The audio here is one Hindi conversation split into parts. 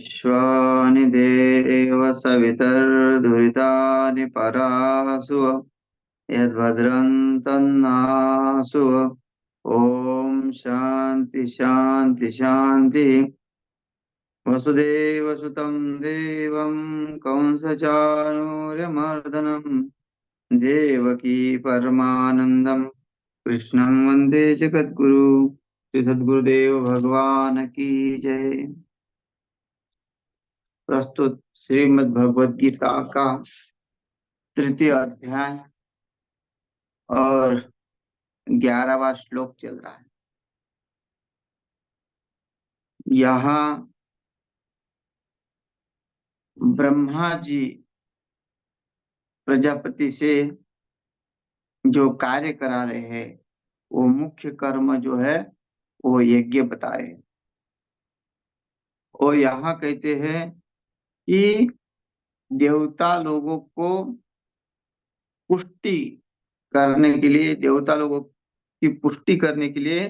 विश्वानि देव सवितर्दुरितानि परासु यद्भद्रं तन्नासु। ओम शांति शांति शांति। वसुदेवसुतं देवं कंसचाणूर्यमर्दनं देवकी परमानंदं कृष्णं वंदे जगद्गुरु। श्री सद्गुरुदेव भगवान की जय। प्रस्तुत श्रीमद् भगवद गीता का तृतीय अध्याय और 11वां श्लोक चल रहा है। यहाँ ब्रह्मा जी प्रजापति से जो कार्य करा रहे हैं, वो मुख्य कर्म जो है वो यज्ञ बताए। और यहाँ कहते हैं कि देवता लोगों को पुष्टि करने के लिए, देवता लोगों की पुष्टि करने के लिए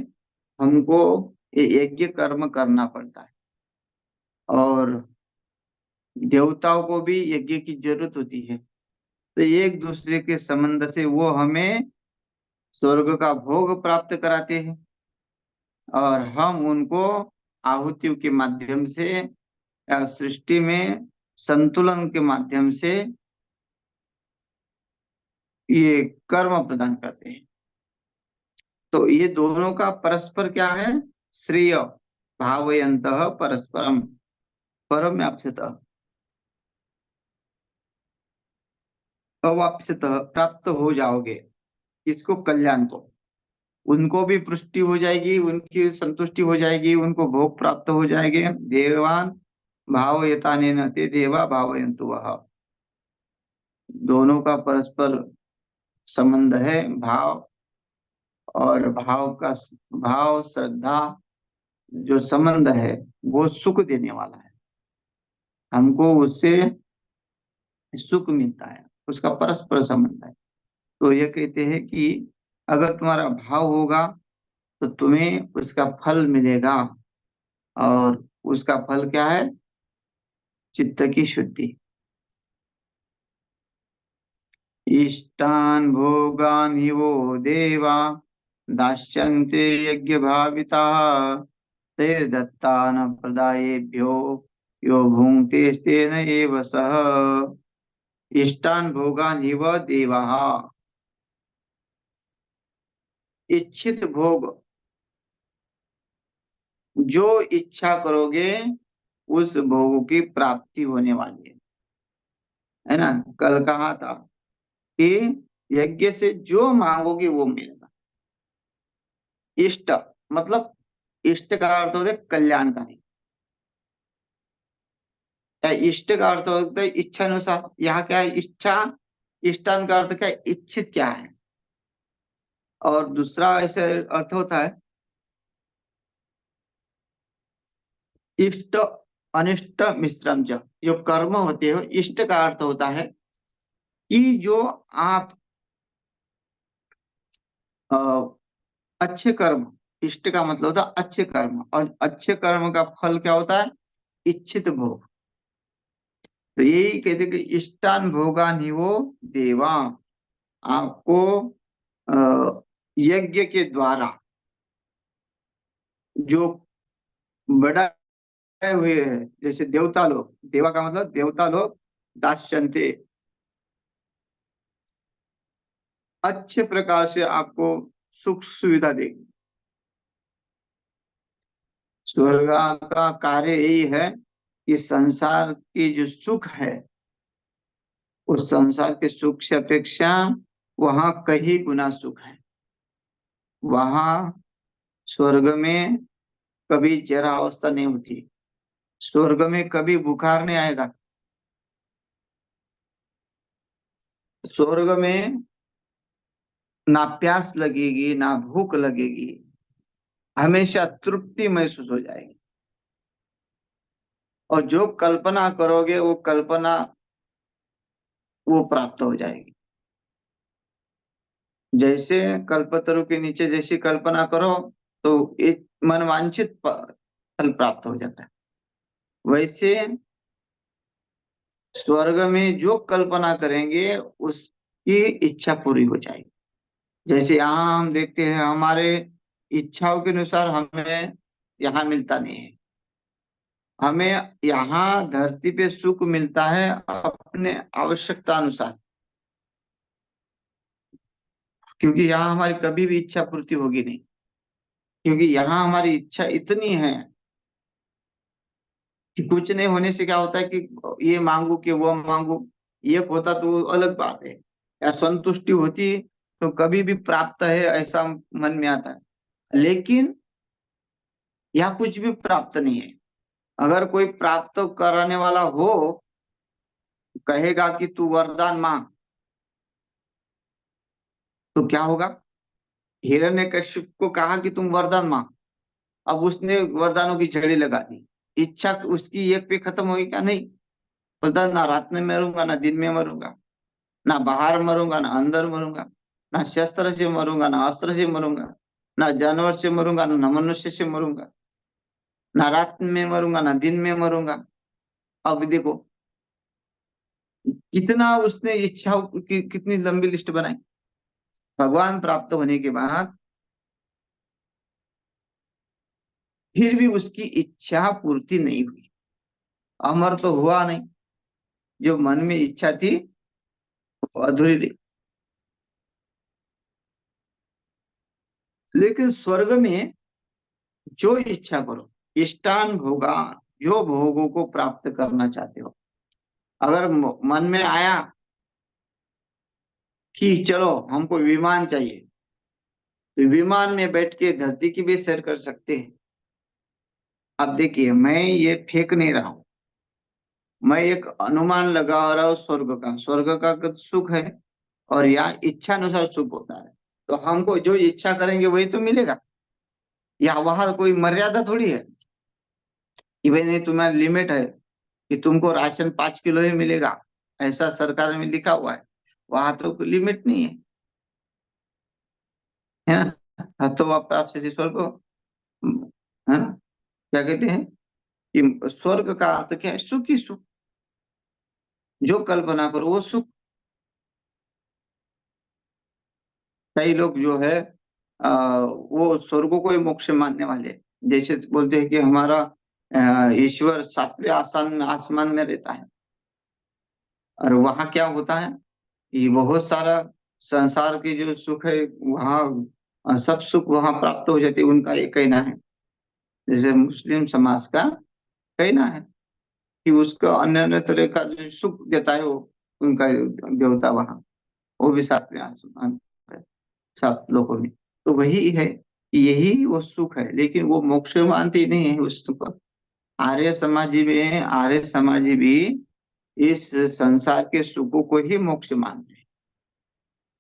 हमको ये यज्ञ कर्म करना पड़ता है। और देवताओं को भी यज्ञ की जरूरत होती है। तो एक दूसरे के संबंध से वो हमें स्वर्ग का भोग प्राप्त कराते हैं और हम उनको आहुतियों के माध्यम से या सृष्टि में संतुलन के माध्यम से ये कर्म प्रदान करते हैं। तो ये दोनों का परस्पर क्या है? श्रेय भावयन्तः परस्परम परम्याप्स्यतः अवाप्स्यतः प्राप्त हो जाओगे। इसको कल्याण को, उनको भी पुष्टि हो जाएगी, उनकी संतुष्टि हो जाएगी, उनको भोग प्राप्त हो जाएंगे। देवान भावयतानेन ते देवा भावयन्तु वह। दोनों का परस्पर संबंध है। भाव और भाव श्रद्धा जो संबंध है वो सुख देने वाला है। हमको उससे सुख मिलता है, उसका परस्पर संबंध है। तो ये कहते हैं कि अगर तुम्हारा भाव होगा तो तुम्हें उसका फल मिलेगा। और उसका फल क्या है? चित्त की शुद्धि। इष्टान भोगान हि वो देवा दास्यन्ते यज्ञ भाविता तैर्दत्तान प्रदायेभ्यो यो भुङ्क्ते तेन एव सः। इष्टान भोगान हि वो देवा। इच्छित भोग जो इच्छा करोगे उस भोग की प्राप्ति होने वाली है ना। कल कहा था कि यज्ञ से जो मांगोगे वो मिलेगा। इष्ट मतलब, इष्ट का अर्थ होता है कल्याणकारी, या इष्ट का अर्थ होता है इच्छा अनुसार। यहाँ क्या है? इच्छा। इष्टान का अर्थ क्या है? इच्छित क्या है। और दूसरा ऐसे अर्थ होता है इष्ट अनिष्ट मिश्रम। जो कर्म होते हैं, इष्ट का अर्थ होता है कि जो आप अ, अच्छे कर्म, इष्ट का मतलब होता है अच्छे कर्म, और अच्छे कर्म का फल क्या होता है? इच्छित भोग। तो यही कहते कि इष्टान भोगान ही वो देवा। आपको यज्ञ के द्वारा जो बढ़ाए हुए हैं, जैसे देवता लोग, देवा का मतलब देवता लोग, दास्यन्ते अच्छे प्रकार से आपको सुख सुविधा देगी। स्वर्ग का कार्य यही है कि संसार की जो सुख है, उस संसार के सुख से अपेक्षा वहां कहीं गुना सुख है। वहां स्वर्ग में कभी जरा अवस्था नहीं होती। स्वर्ग में कभी बुखार नहीं आएगा। स्वर्ग में ना प्यास लगेगी ना भूख लगेगी, हमेशा तृप्ति महसूस हो जाएगी। और जो कल्पना करोगे वो कल्पना वो प्राप्त हो जाएगी। जैसे कल्पतरु के नीचे जैसी कल्पना करो तो एक मनवांछित फल प्राप्त हो जाता है। वैसे स्वर्ग में जो कल्पना करेंगे उसकी इच्छा पूरी हो जाएगी। जैसे यहाँ हम देखते हैं, हमारे इच्छाओं के अनुसार हमें यहाँ मिलता नहीं है। हमें यहाँ धरती पे सुख मिलता है अपने आवश्यकता अनुसार, क्योंकि यहाँ हमारी कभी भी इच्छा पूर्ति होगी नहीं। क्योंकि यहाँ हमारी इच्छा इतनी है कि कुछ नहीं होने से क्या होता है कि ये मांगू कि वो मांगू, ये होता तो अलग बात है, या संतुष्टि होती तो कभी भी प्राप्त है ऐसा मन में आता है। लेकिन यहाँ कुछ भी प्राप्त नहीं है। अगर कोई प्राप्त कराने वाला हो, कहेगा कि तू वरदान मांग, तो क्या होगा? हिरण्यकशिप को कहा कि तुम वरदान मांग, अब उसने वरदानों की झड़ी लगा दी। इच्छा उसकी एक पे खत्म होगी क्या? नहीं। बोलता ना रात में मरूंगा ना दिन में मरूंगा, ना बाहर मरूंगा ना अंदर मरूंगा, ना शस्त्र से मरूंगा ना अस्त्र से मरूंगा, ना जानवर से मरूंगा ना मनुष्य से मरूंगा, ना रात में मरूंगा ना दिन में मरूंगा। अब देखो कितना उसने इच्छा की कितनी लंबी लिस्ट बनाई। भगवान प्राप्त होने के बाद फिर भी उसकी इच्छा पूर्ति नहीं हुई, अमर तो हुआ नहीं। जो मन में इच्छा थी वो अधूरी रही। लेकिन स्वर्ग में जो इच्छा करो, इष्टान भोगा, जो भोगों को प्राप्त करना चाहते हो, अगर मन में आया कि चलो हमको विमान चाहिए, तो विमान में बैठ के धरती की भी सैर कर सकते हैं। अब देखिए, मैं ये फेंक नहीं रहा हूं, मैं एक अनुमान लगा रहा हूँ स्वर्ग का। स्वर्ग का सुख है और यहाँ इच्छा अनुसार सुख होता है। तो हमको जो इच्छा करेंगे वही तो मिलेगा। या वहां कोई मर्यादा थोड़ी है कि भाई नहीं, तुम्हारी लिमिट है कि तुमको राशन 5 किलो ही मिलेगा, ऐसा सरकार में लिखा हुआ है। वहां तो कोई लिमिट नहीं है ना। हाँ, तो आप से स्वर्ग, है ना, क्या कहते हैं कि स्वर्ग का अर्थ क्या है? सुख ही सुख। जो कल्पना करो वो सुख। कई लोग जो है वो स्वर्गों को ही मोक्ष मानने वाले हैं। जैसे बोलते हैं कि हमारा ईश्वर सातवें आसमान में रहता है। और वहां क्या होता है कि बहुत सारा संसार के जो सुख है वहाँ, सब सुख वहां प्राप्त हो जाते हैं। उनका ये कहना है, जैसे मुस्लिम समाज का कहना है कि उसको अन्य अन्य तरह का जो सुख देता है वो उनका देवता वहां, वो भी सातवें आसमान है, सात लोगों में। तो वही है कि यही वो सुख है, लेकिन वो मोक्ष मानते ही नहीं है उस सुख। आर्य समाजी भी इस संसार के सुखों को ही मोक्ष मानते हैं।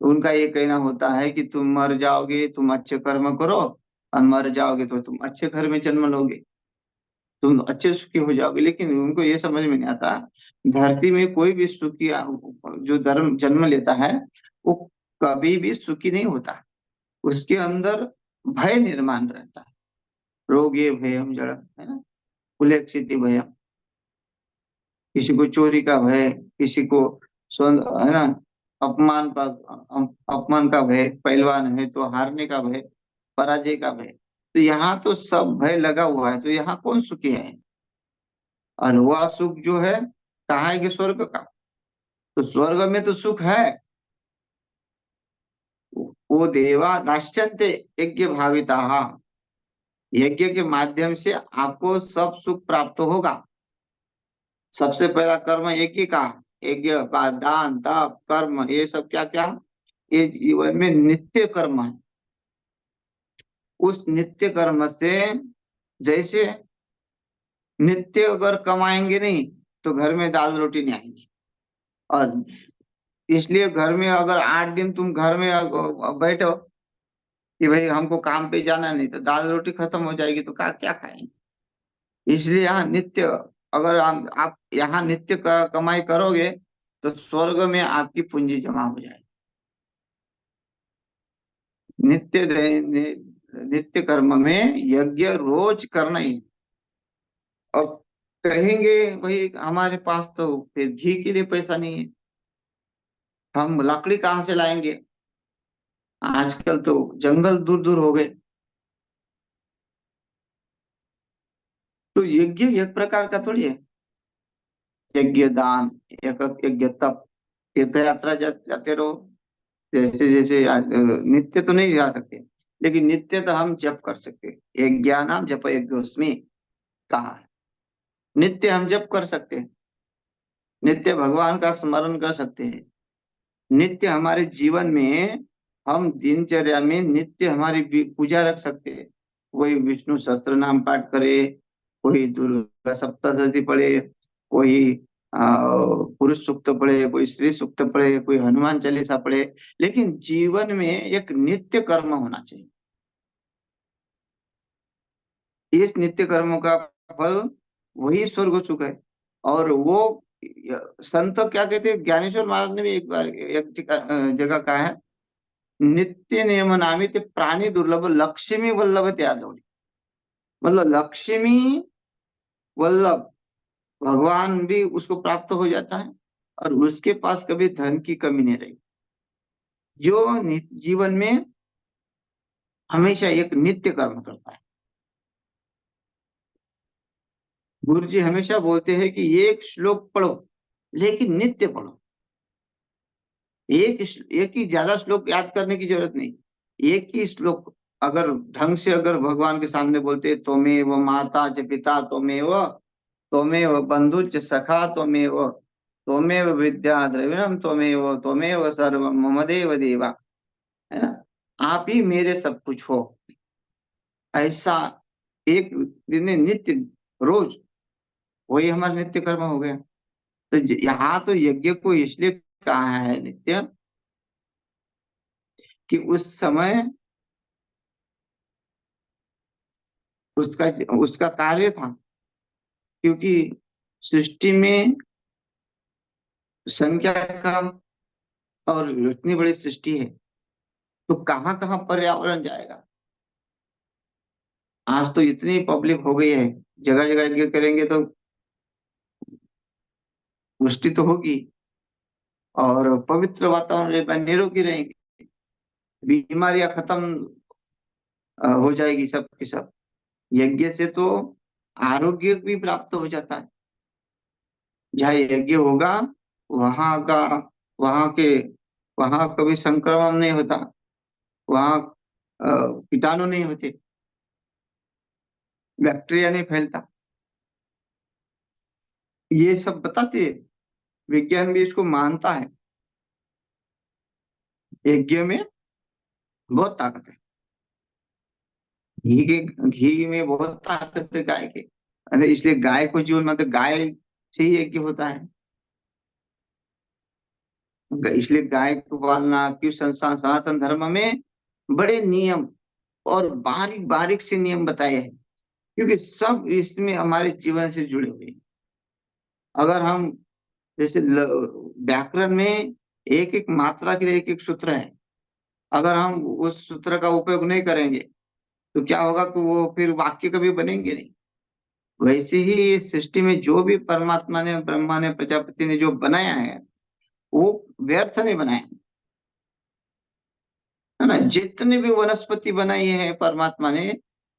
तो उनका ये कहना होता है कि तुम मर जाओगे, तुम अच्छे कर्म करो, और मर जाओगे तो तुम अच्छे घर में जन्म लोगे, तुम अच्छे सुखी हो जाओगे। लेकिन उनको ये समझ में नहीं आता, धरती में कोई भी सुखी जो धर्म जन्म लेता है वो कभी भी सुखी नहीं होता। उसके अंदर भय निर्माण रहता है। रोगे भयम जड़, है ना, कुलेक्षिति भयम। किसी को चोरी का भय, किसी को है ना, अपमान का भय, पहलवान है तो हारने का भय, पराजय का भय। तो यहाँ तो सब भय लगा हुआ है, तो यहाँ कौन सुखी है? और वह सुख जो है कहाँ है? कि स्वर्ग का। तो स्वर्ग में तो सुख है। वो देवा नाश्चंते यज्ञ भाविता, यज्ञ के माध्यम से आपको सब सुख प्राप्त होगा। सबसे पहला कर्म एक ही का, यज्ञ, दान, तप, कर्म, ये सब क्या क्या, ये जीवन में नित्य कर्म है। उस नित्य कर्म से, जैसे नित्य अगर कमाएंगे नहीं तो घर में दाल रोटी नहीं आएंगी। और इसलिए घर में अगर 8 दिन तुम घर में बैठो कि भाई हमको काम पे जाना नहीं, तो दाल रोटी खत्म हो जाएगी तो क्या क्या खाएंगे? इसलिए यहाँ नित्य, अगर आप यहाँ नित्य कमाई करोगे तो स्वर्ग में आपकी पूंजी जमा हो जाएगी। नित्य नित्य कर्म में यज्ञ रोज करना ही। और कहेंगे भाई हमारे पास तो फिर घी के लिए पैसा नहीं है, हम लकड़ी कहाँ से लाएंगे, आजकल तो जंगल दूर दूर हो गए। तो यज्ञ एक प्रकार का थोड़ी है, यज्ञ दान, एक यज्ञ तप, तीर्थ यात्रा जाते रहो, जैसे जैसे नित्य तो नहीं जा सकते, लेकिन नित्य तो हम जप कर सकते, एक ज्ञानाम जप यज्ञोस्मि कहा है, नित्य हम जप कर सकते हैं, नित्य भगवान का स्मरण कर सकते हैं, नित्य हमारे जीवन में हम दिनचर्या में नित्य हमारी पूजा रख सकते हैं। कोई विष्णु सहस्त्र नाम पाठ करे, कोई दुर्गा सप्तशती पढ़े, कोई पुरुष सूक्त पढ़े, कोई स्त्री सूक्त पढ़े, कोई हनुमान चालीसा पढ़े, लेकिन जीवन में एक नित्य कर्म होना चाहिए। इस नित्य कर्मों का फल वही स्वर्ग सुख है। और वो संत क्या कहते हैं, ज्ञानेश्वर महाराज ने भी एक बार एक जगह कहा है, नित्य नियम नामित प्राणी दुर्लभ लक्ष्मी वल्लभ त्याजोड़ी। मतलब लक्ष्मी वल्लभ, भगवान भी उसको प्राप्त हो जाता है, और उसके पास कभी धन की कमी नहीं रही, जो जीवन में हमेशा एक नित्य कर्म करता है। गुरु जी हमेशा बोलते हैं कि एक श्लोक पढ़ो, लेकिन नित्य पढ़ो। एक ही ज्यादा श्लोक याद करने की जरूरत नहीं, एक ही श्लोक अगर ढंग से अगर भगवान के सामने बोलते, त्वमेव माता च पिता त्वमेव, त्वमेव बंधु च सखा त्वमेव, त्वमेव विद्या द्रविणम त्वमेव, त्वमेव सर्व मम देव देवा, है ना, आप ही मेरे सब कुछ हो, ऐसा एक दिन में नित्य, रोज, वही हमारा नित्य कर्म हो गया। तो यहाँ तो यज्ञ को इसलिए कहा है नित्य, कि उस समय उसका उसका कार्य था, क्योंकि सृष्टि में संख्या कम, और इतनी बड़ी सृष्टि है, तो कहाँ कहाँ पर्यावरण जाएगा। आज तो इतनी पब्लिक हो गई है, जगह जगह यज्ञ करेंगे तो पुष्टि तो होगी, और पवित्र वातावरण निरोगी रहेंगे, बीमारियां खत्म हो जाएगी सब की सब। यज्ञ से तो आरोग्य भी प्राप्त हो जाता है, जहाँ यज्ञ होगा वहां का, वहां के, वहां कभी संक्रमण नहीं होता, वहां कीटाणु नहीं होते, बैक्टीरिया नहीं फैलता, ये सब बताते हैं। विज्ञान भी इसको मानता है, यज्ञ में बहुत ताकत है, घी में बहुत ताकत है गाय के, अरे इसलिए गाय को जीवन, मतलब गाय से ही यज्ञ होता है, इसलिए गाय को पालना, क्यों संस्थान सनातन धर्म में बड़े नियम और बारीक बारीक से नियम बताए हैं, क्योंकि सब इसमें हमारे जीवन से जुड़े हुए हैं। अगर हम जैसे व्याकरण में एक एक मात्रा के लिए एक एक सूत्र है, अगर हम उस सूत्र का उपयोग नहीं करेंगे तो क्या होगा कि वो फिर वाक्य कभी बनेंगे नहीं। वैसे ही इस सृष्टि में जो भी परमात्मा ने, ब्रह्मा ने, प्रजापति ने जो बनाया है, वो व्यर्थ नहीं बनाया, है ना। जितने भी वनस्पति बनाई है परमात्मा ने,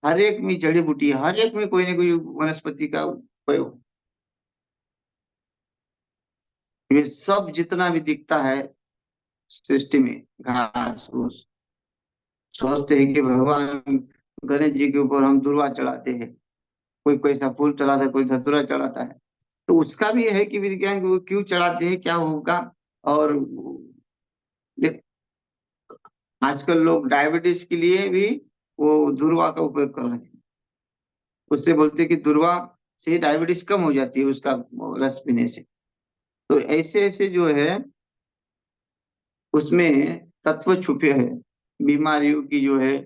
हर एक में जड़ी बूटी है, हर एक में कोई ना कोई वनस्पति का उपयोग। ये सब जितना भी दिखता है सृष्टि में, घास फूस, सोचते हैं कि भगवान गणेश जी के ऊपर हम दुर्वा चढ़ाते हैं, कोई कैसा फूल चढ़ाता है, कोई धतूरा चढ़ाता है, तो उसका भी है कि विज्ञान को क्यों चढ़ाते हैं, क्या होगा। और ये आजकल लोग डायबिटीज के लिए भी वो दुर्वा का उपयोग कर रहे हैं, उससे बोलते हैं कि दुर्वा से डायबिटीज कम हो जाती है उसका रस पीने से। तो ऐसे ऐसे जो है उसमें तत्व छुपे हैं, बीमारियों की जो है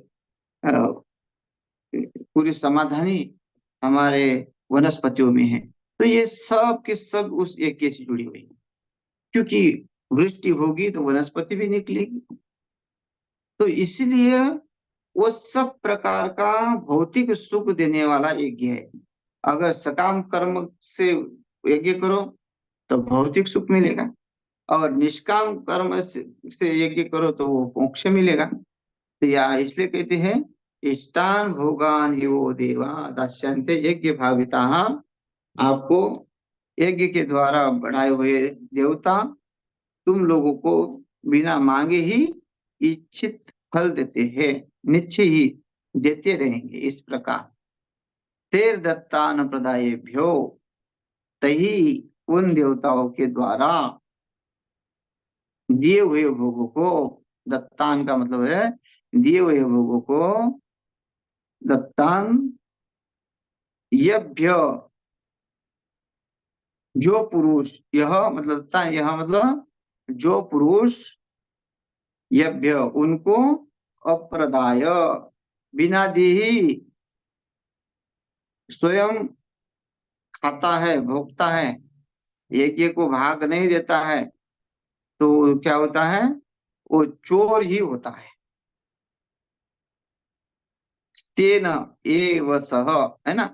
अ, पूरी समाधानी हमारे वनस्पतियों में है। तो ये सब के सब उस यज्ञ से जुड़ी हुई है, क्योंकि वृष्टि होगी तो वनस्पति भी निकलेगी। तो इसलिए वो सब प्रकार का भौतिक सुख देने वाला यज्ञ है। अगर सकाम कर्म से यज्ञ करो तो भौतिक सुख मिलेगा, और निष्काम कर्म से यज्ञ करो तो वो मोक्ष मिलेगा। तो या इसलिए कहते हैं इष्टान भोगान यो देवा दास्यन्ते यज्ञ भाविता। आपको यज्ञ के द्वारा बढ़ाए हुए देवता तुम लोगों को बिना मांगे ही इच्छित फल देते हैं, निश्चय ही देते रहेंगे। इस प्रकार तेर दत्तान प्रदायेभ्यो, तही उन देवताओं के द्वारा दिए हुए भोगों को, दत्तान का मतलब है दिए हुए भोगों को, दत्तान यभ्य, जो पुरुष, यह मतलब दत्तान, यह मतलब जो पुरुष, यभ्य उनको, अप्रदाय बिना दी ही स्वयं खाता है, भोगता है, यज्ञ को भाग नहीं देता है, तो क्या होता है, वो चोर ही होता है। तेन एव सह, है ना,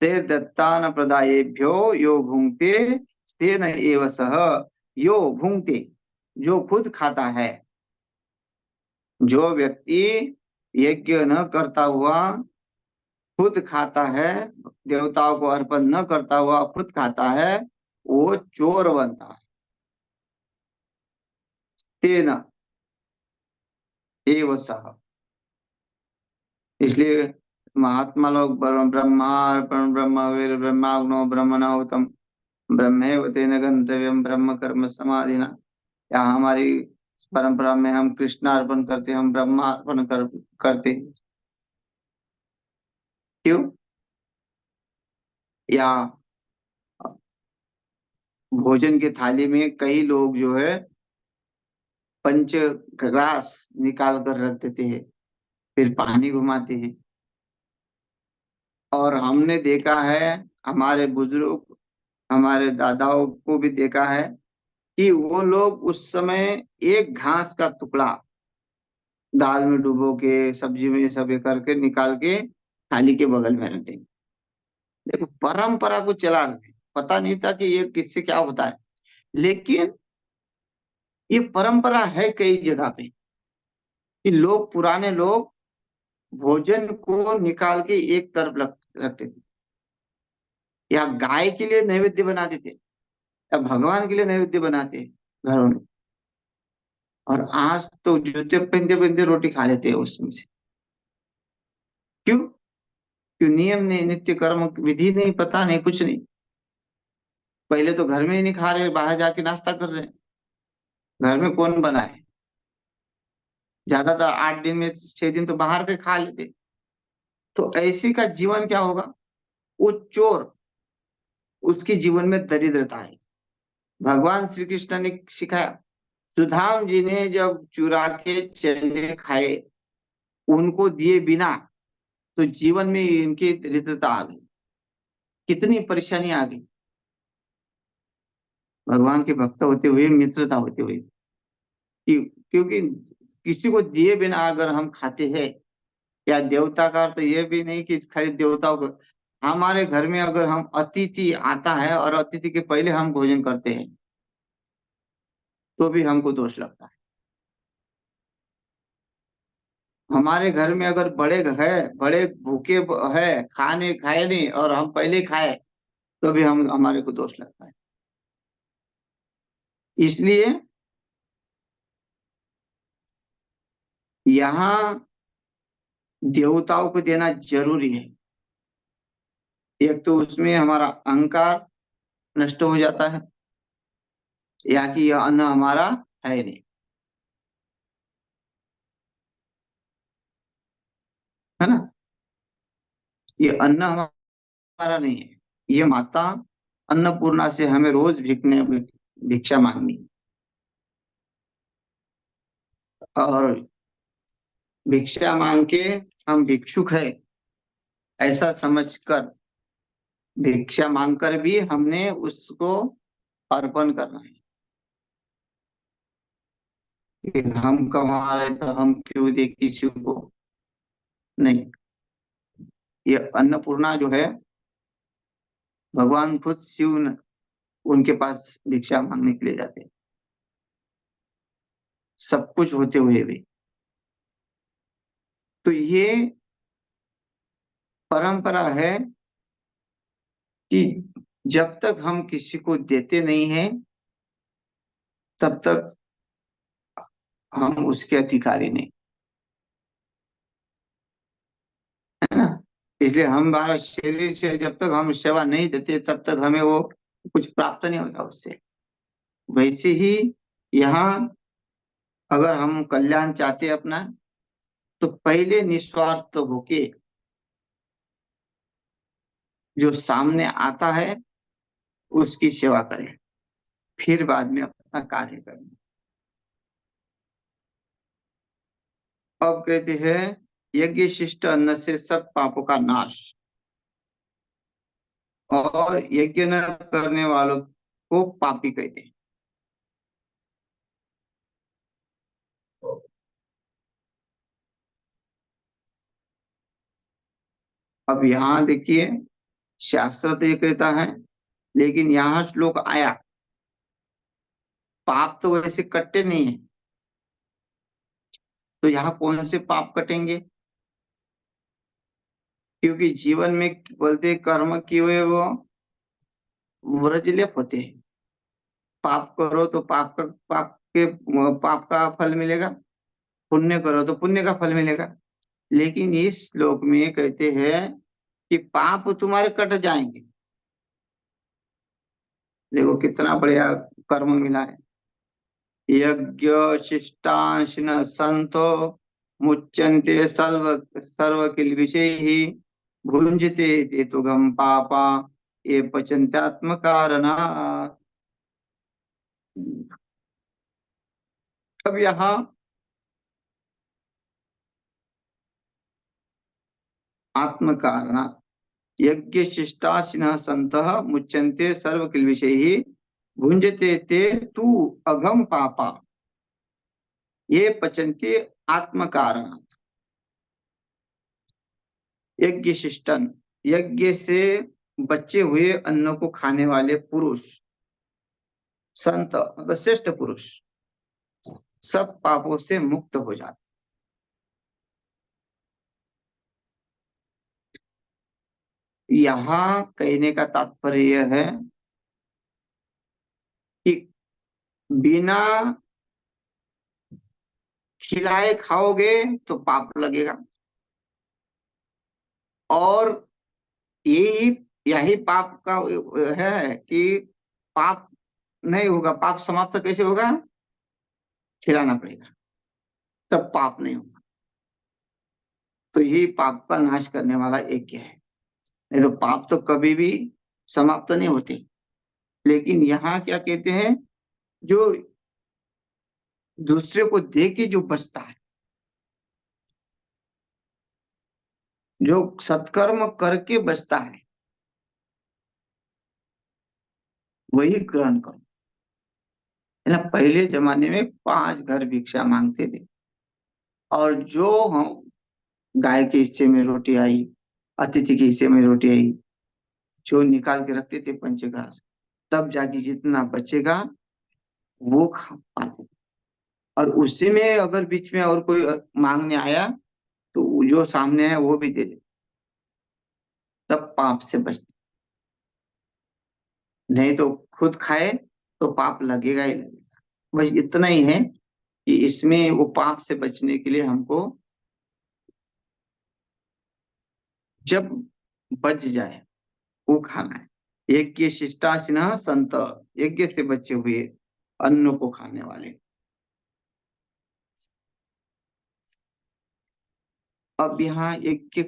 तेर दत्तान प्रदायेभ्यो यो भुंक्ते, तेन एव सह यो भुंक्ते, जो खुद खाता है। जो व्यक्ति यज्ञ न करता हुआ खुद खाता है, देवताओं को अर्पण न करता हुआ खुद खाता है, वो चोर बनता है। तेन एव सह, इसलिए महात्मा लोग ब्रह्मार्पण ब्रह्मवीर ब्रह्माग्नो ब्रह्मणाहुतम ब्रह्मेव तेन गंतव्यम ब्रह्म कर्म समाधिना। या हमारी परंपरा में हम कृष्णार्पण करते हैं, हम ब्रह्मार्पण करते हैं। क्यों? या भोजन की थाली में कई लोग जो है पंच ग्रास निकाल कर रख देते हैं, फिर पानी घुमाते हैं। और हमने देखा है, हमारे बुजुर्ग, हमारे दादाओं को भी देखा है कि वो लोग उस समय एक घास का टुकड़ा दाल में डुबो के, सब्जी में सब ये करके निकाल के थाली के बगल में रख देंगे। देखो परंपरा को चला रहे थे, पता नहीं था कि ये किससे क्या होता है, लेकिन ये परंपरा है कई जगह पे कि लोग, पुराने लोग भोजन को निकाल के एक तरफ रखते थे, या गाय के लिए नैवेद्य बनाते थे, या भगवान के लिए नैवेद्य बनाते हैं घरों में। और आज तो जूते पहनते पहनते रोटी खा लेते हैं उसमें से। क्यों? क्यों? नियम नहीं, नित्य कर्म विधि नहीं, पता नहीं, कुछ नहीं। पहले तो घर में ही नहीं खा रहे, बाहर जाके नाश्ता कर रहे हैं। घर में कौन बनाए? ज्यादातर 8 दिन में 6 दिन तो बाहर के खा लेते। तो ऐसे का जीवन क्या होगा? वो चोर, उसके जीवन में दरिद्रता है। भगवान श्री कृष्ण ने सिखाया, सुदाम जी ने जब चुरा के चने खाए, उनको दिए बिना, तो जीवन में इनकी दरिद्रता आ गई, कितनी परेशानी आ गई। भगवान के भक्त होते हुए, मित्रता होते हुए, क्योंकि किसी को दिए बिना अगर हम खाते हैं, या देवता का अर्थ ये भी नहीं कि खाली देवताओं को, हमारे घर में अगर हम अतिथि आता है और अतिथि के पहले हम भोजन करते हैं, तो भी हमको दोष लगता है। हमारे घर में अगर बड़े है, बड़े भूखे है, खाने खाए नहीं और हम पहले खाए, तो भी हम, हमारे को दोष लगता है। इसलिए यहाँ देवताओं को देना जरूरी है। एक तो उसमें हमारा अहंकार नष्ट हो जाता है, या कि यह अन्न हमारा है नहीं, है ना, ये अन्न हमारा नहीं है। ये माता अन्नपूर्णा से हमें रोज भिक्षा मांगनी, और भिक्षा मांग के हम भिक्षुक है ऐसा समझकर भिक्षा मांगकर भी हमने उसको अर्पण करना है। कि हम कमा रहे तो हम क्यों दे किसी को? नहीं, ये अन्नपूर्णा जो है भगवान खुद शिव उनके पास भिक्षा मांगने के लिए जाते हैं, सब कुछ होते हुए भी। तो ये परंपरा है कि जब तक हम किसी को देते नहीं हैं तब तक हम उसके अधिकारी नहीं, है ना। इसलिए हम हमारा शरीर से जब तक हम सेवा नहीं देते तब तक हमें वो कुछ प्राप्त नहीं होता उससे। वैसे ही यहाँ अगर हम कल्याण चाहते हैं अपना, तो पहले निस्वार्थ होके जो सामने आता है उसकी सेवा करें, फिर बाद में अपना कार्य करें। अब कहते हैं यज्ञ शिष्ट अन्न से सब पापों का नाश, और यज्ञ न करने वालों को पापी कहते हैं। अब यहाँ देखिए, शास्त्र तो ये कहता है, लेकिन यहाँ श्लोक आया, पाप तो वैसे कटते नहीं है, तो यहाँ कौन से पाप कटेंगे? क्योंकि जीवन में बोलते कर्म किए हुए वो व्रजलेप होते हैं। पाप करो तो पाप का फल मिलेगा, पुण्य करो तो पुण्य का फल मिलेगा। लेकिन इस श्लोक में कहते हैं कि पाप तुम्हारे कट जाएंगे। देखो कितना बढ़िया कर्म मिला है। यज्ञ शिष्टाशिन संतो मुच्यन्ते सर्व किल विषय ही भुंजते ते तुगम पापा ये पचन्त्यात्म कारणात्। अब यहाँ आत्म कारणात्, यज्ञ शिष्टाशिन संतः मुच्यन्ते सर्व किल विषय ही भुंजते ते तु अघम पापा ये पचन्ते आत्म कारणात्। यज्ञ शिष्टन, यज्ञ से बचे हुए अन्न को खाने वाले पुरुष, संत मतलब श्रेष्ठ पुरुष, सब पापों से मुक्त हो जाते। यहाँ कहने का तात्पर्य यह है कि बिना खिलाए खाओगे तो पाप लगेगा, और यही यही पाप का है कि पाप नहीं होगा। पाप समाप्त कैसे होगा? खिलाना पड़ेगा, तब पाप नहीं होगा। तो यही पाप का नाश करने वाला यज्ञ है। नहीं तो पाप तो कभी भी समाप्त नहीं होते। लेकिन यहाँ क्या कहते हैं, जो दूसरे को दे के जो बचता है, जो सत्कर्म करके बचता है, वही ग्रहण करो। है ना, पहले जमाने में 5 घर भिक्षा मांगते थे, और जो हम गाय के हिस्से में रोटी आई, अतिथि के हिस्से में रोटी आई, जो निकाल के रखते थे पंचग्रास, तब जाके जितना बचेगा वो खा पाते थे। और उसी में अगर बीच में और कोई मांगने आया तो जो सामने है वो भी दे दे, तब पाप से बचते। नहीं तो खुद खाए तो पाप लगेगा ही लगेगा। बस इतना ही है कि इसमें वो पाप से बचने के लिए हमको जब बच जाए वो खाना है। यज्ञ शिष्टाशिन संत, यज्ञ से बचे हुए अन्न को खाने वाले। अब यहाँ यज्ञ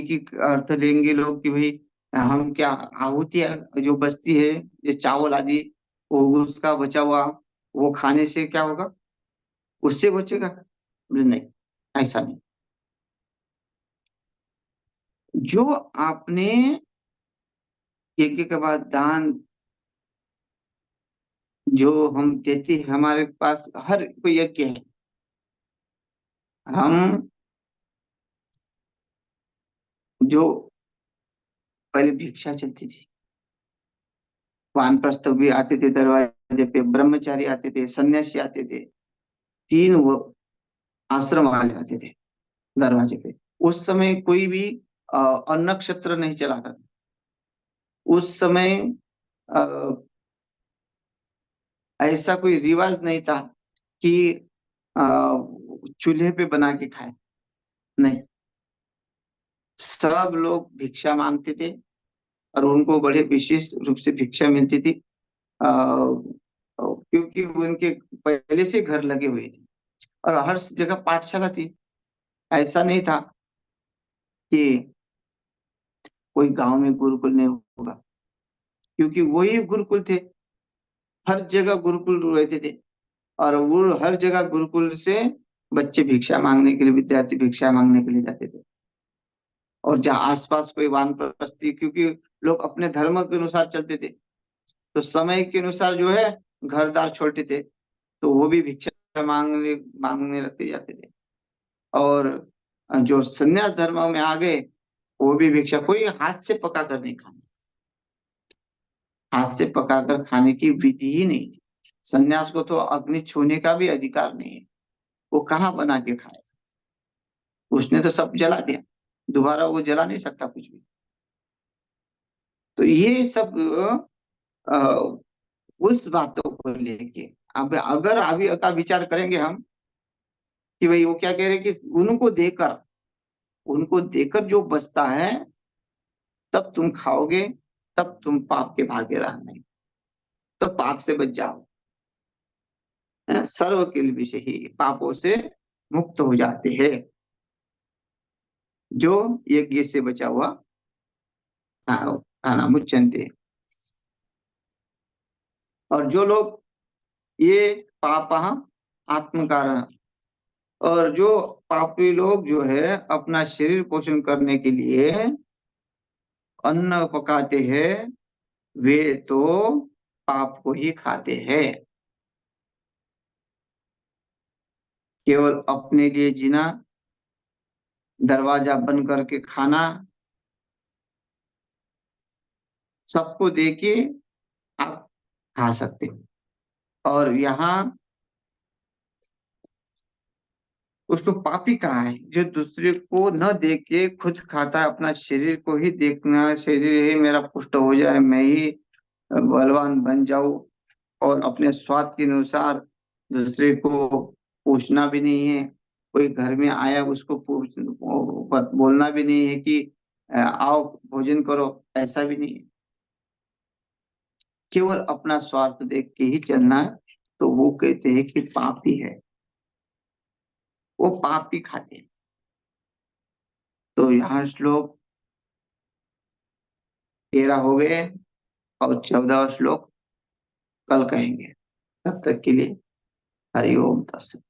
की अर्थ लेंगे लोग कि भाई हम क्या आहुति जो बचती है, ये चावल आदि, वो उसका बचा हुआ वो खाने से क्या होगा, उससे बचेगा? बोले नहीं, ऐसा नहीं। जो आपने यज्ञ के बाद दान जो हम देते हैं, हमारे पास हर कोई यज्ञ है, हम जो पहले भिक्षा चलती थी। वानप्रस्थ भी आते थे दरवाजे पे, ब्रह्मचारी आते थे, सन्यासी आते थे, तीन वो आश्रम वाले आते थे दरवाजे पे। उस समय कोई भी अन्न नक्षत्र नहीं चलाता था। उस समय अ, ऐसा कोई रिवाज नहीं था कि अ, चूल्हे पे बना के खाए। नहीं, सब लोग भिक्षा मांगते थे और उनको बड़े विशिष्ट रूप से भिक्षा मिलती थी। क्योंकि उनके पहले से घर लगे हुए थे और हर जगह पाठशाला थी। ऐसा नहीं था कि कोई गांव में गुरुकुल नहीं होगा, क्योंकि वही गुरुकुल थे। हर जगह गुरुकुल रहते थे और वो हर जगह गुरुकुल से बच्चे भिक्षा मांगने के लिए, विद्यार्थी भिक्षा मांगने के लिए जाते थे। और जहाँ आसपास कोई वानप्रस्थी, क्योंकि लोग अपने धर्म के अनुसार चलते थे, तो समय के अनुसार जो है घर द्वार छोड़ते थे, तो वो भी भिक्षा मांगने मांगने लगते जाते थे। और जो संन्यास धर्म में आ गए, वो भी भिक्षा, कोई हाथ से पका कर नहीं खाना। हाथ से पकाकर खाने की विधि ही नहीं थी। संन्यास को तो अग्नि छूने का भी अधिकार नहीं है। वो कहाँ बना के खाएगा? उसने तो सब जला दिया, दोबारा वो जला नहीं सकता कुछ भी। तो ये सब अ, उस बातों को लेके, अब अगर अभी का विचार करेंगे हम कि भाई वो क्या कह रहे हैं कि उनको देकर जो बचता है तब तुम खाओगे, तब तुम पाप के भागे रहना, तो पाप से बच जाओ। सर्व किल विषय ही, पापों से मुक्त हो जाते हैं जो यज्ञ से बचा हुआ खाना मुच्यंते। और जो लोग ये पाप आत्म कारण, और जो पापी लोग जो है अपना शरीर पोषण करने के लिए अन्न पकाते हैं, वे तो पाप को ही खाते हैं। केवल अपने लिए जीना, दरवाजा बंद करके खाना, सबको दे के आप खा सकते हो। और यहाँ उसको पापी कहा है जो दूसरे को न देख के खुद खाता है, अपना शरीर को ही देखना, शरीर ही मेरा पुष्ट हो जाए, मैं ही बलवान बन जाऊं, और अपने स्वाद के अनुसार दूसरे को पूछना भी नहीं है। कोई घर में आया उसको बोलना भी नहीं है कि आओ भोजन करो, ऐसा भी नहीं है। केवल अपना स्वार्थ देख के ही चलना है, तो वो कहते हैं कि पापी है, वो पापी खाते हैं। तो यहाँ श्लोक 13 हो गए और 14 श्लोक कल कहेंगे। तब तक के लिए हरि ओम तत्सत।